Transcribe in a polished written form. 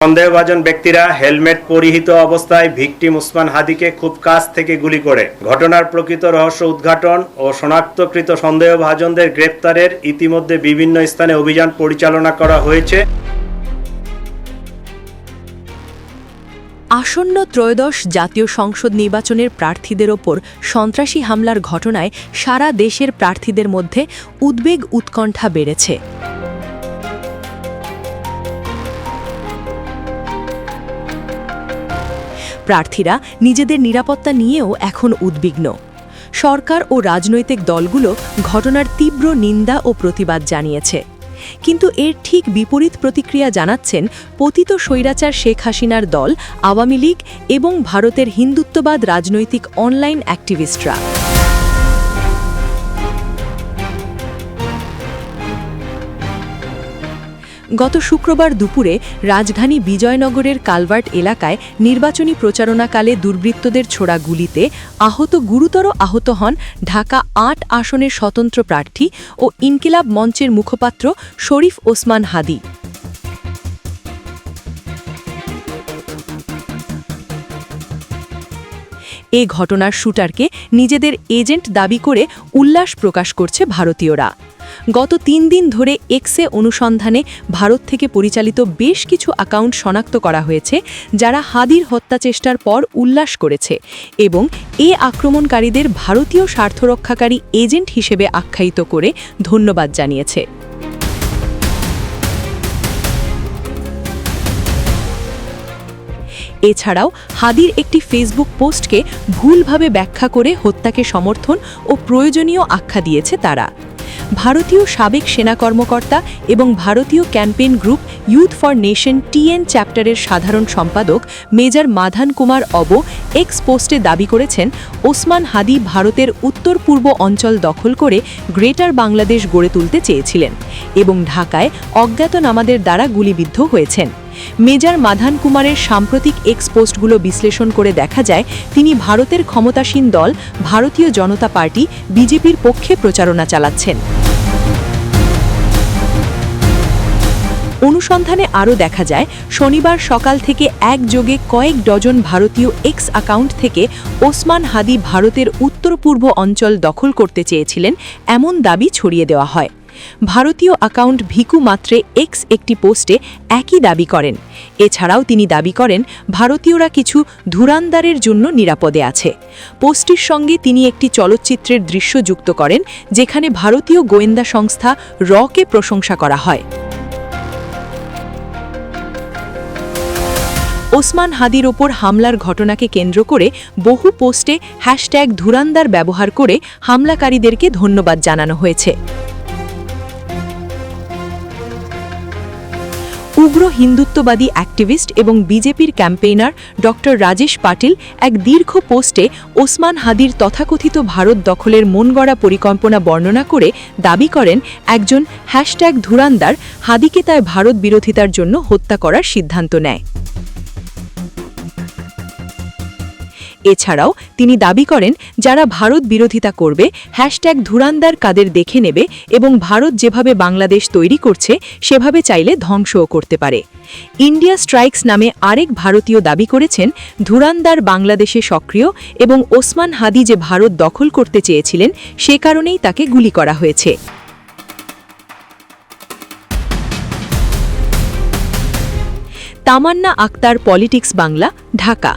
সন্দেহভাজন ব্যক্তিরা হেলমেট পরিহিত অবস্থায় ভিকটিম ওসমান হাদিকে খুব কাছ থেকে গুলি করে ঘটনার প্রকৃত রহস্য উদ্ঘাটন ও শনাক্তকৃত সন্দেহভাজনদের গ্রেপ্তারের ইতিমধ্যে বিভিন্ন স্থানে অভিযান পরিচালনা করা হয়েছে। আসন্ন ত্রয়োদশ জাতীয় সংসদ নির্বাচনের প্রার্থীদের ওপর সন্ত্রাসী হামলার ঘটনায় সারা দেশের প্রার্থীদের মধ্যে উদ্বেগ উৎকণ্ঠা বেড়েছে। প্রার্থীরা নিজেদের নিরাপত্তা নিয়েও এখন উদ্বিগ্ন। সরকার ও রাজনৈতিক দলগুলো ঘটনার তীব্র নিন্দা ও প্রতিবাদ জানিয়েছে, কিন্তু এর ঠিক বিপরীত প্রতিক্রিয়া জানাচ্ছেন পতিত স্বৈরাচার শেখ হাসিনার দল আওয়ামী লীগ এবং ভারতের হিন্দুত্ববাদ রাজনৈতিক অনলাইন অ্যাক্টিভিস্টরা। গত শুক্রবার দুপুরে রাজধানী বিজয়নগরের কালভার্ট এলাকায় নির্বাচনী প্রচারণাকালে দুর্বৃত্তদের ছোড়া গুলিতে গুরুতর আহত হন ঢাকা ৮ আসনের স্বতন্ত্র প্রার্থী ও ইনকিলাব মঞ্চের মুখপাত্র শরীফ ওসমান হাদি। এ ঘটনার শুটারকে নিজেদের এজেন্ট দাবি করে উল্লাস প্রকাশ করছে ভারতীয়রা। গত ৩ দিন ধরে এক্সে অনুসন্ধানে ভারত থেকে পরিচালিত বেশ কিছু অ্যাকাউন্ট শনাক্ত করা হয়েছে, যারা হাদির হত্যাচেষ্টার পর উল্লাস করেছে এবং এ আক্রমণকারীদের ভারতীয় স্বার্থরক্ষাকারী এজেন্ট হিসেবে আখ্যায়িত করে ধন্যবাদ জানিয়েছে। এছাড়াও হাদির একটি ফেসবুক পোস্টকে ভুলভাবে ব্যাখ্যা করে হত্যাকে সমর্থন ও প্রয়োজনীয় আখ্যা দিয়েছে তারা। ভারতীয় সাবেক সেনা কর্মকর্তা এবং ভারতীয় campaign group youth for nation TN চ্যাপ্টারের সাধারণ সম্পাদক major Madhan Kumar of X পোস্টে দাবি করেছেন, ওসমান হাদি ভারতের উত্তর পূর্ব অঞ্চল দখল করে গ্রেটার বাংলাদেশ গড়ে তুলতে চেয়েছিলেন এবং ঢাকায় অজ্ঞাতনামাদের দ্বারা গুলিবিদ্ধ হয়েছেন। মেজর মাধান কুমারের সাম্প্রতিক এক্স পোস্টগুলো বিশ্লেষণ করে দেখা যায়, তিনি ভারতের ক্ষমতাসীন দল ভারতীয় জনতা পার্টি বিজেপির পক্ষে প্রচারণা চালাচ্ছেন। অনুসন্ধানে আরও দেখা যায়, শনিবার সকাল থেকে একযোগে কয়েক ডজন ভারতীয় এক্স অ্যাকাউন্ট থেকে ওসমান হাদি ভারতের উত্তর পূর্ব অঞ্চল দখল করতে চেয়েছিলেন এমন দাবি ছড়িয়ে দেওয়া হয়। ভারতীয় অ্যাকাউন্ট ভিকু মাত্রে এক্স একটি পোস্টে একই দাবি করেন। এছাড়াও তিনি দাবি করেন ভারতীয়রা কিছু ধুরান্দারের জন্য নিরাপদে আছে। পোস্টটির সঙ্গে তিনি একটি চলচ্চিত্রের দৃশ্য যুক্ত করেন, যেখানে ভারতীয় গোয়েন্দা সংস্থা রকে প্রশংসা করা হয়। ওসমান হাদির ওপর হামলার ঘটনাকে কেন্দ্র করে বহু পোস্টে হ্যাশট্যাগ ধুরান্দার ব্যবহার করে হামলাকারীদেরকে ধন্যবাদ জানানো হয়েছে। উগ্র হিন্দুত্ববাদী অ্যাক্টিভিস্ট এবং বিজেপির ক্যাম্পেইনার ডক্টর রাজেশ পাটিল এক দীর্ঘ পোস্টে ওসমান হাদির তথাকথিত ভারত দখলের মনগড়া পরিকল্পনা বর্ণনা করে দাবি করেন, একজন হ্যাশট্যাগ ধুরান্দার হাদিকে তার ভারত বিরোধিতার জন্য হত্যা করার সিদ্ধান্ত নেয়। এছাড়াও তিনি দাবি করেন, যারা ভারত বিরোধিতা করবে হ্যাশট্যাগ ধুরান্দার কাদের দেখে নেবে এবং ভারত যেভাবে বাংলাদেশ তৈরি করছে সেভাবে চাইলে ধ্বংসও করতে পারে। ইন্ডিয়া স্ট্রাইকস নামে আরেক ভারতীয় দাবি করেছেন, ধুরান্দার বাংলাদেশে সক্রিয় এবং ওসমান হাদি যে ভারত দখল করতে চেয়েছিলেন সে কারণেই তাকে গুলি করা হয়েছে। তামান্না আক্তার, পলিটিক্স বাংলা, ঢাকা।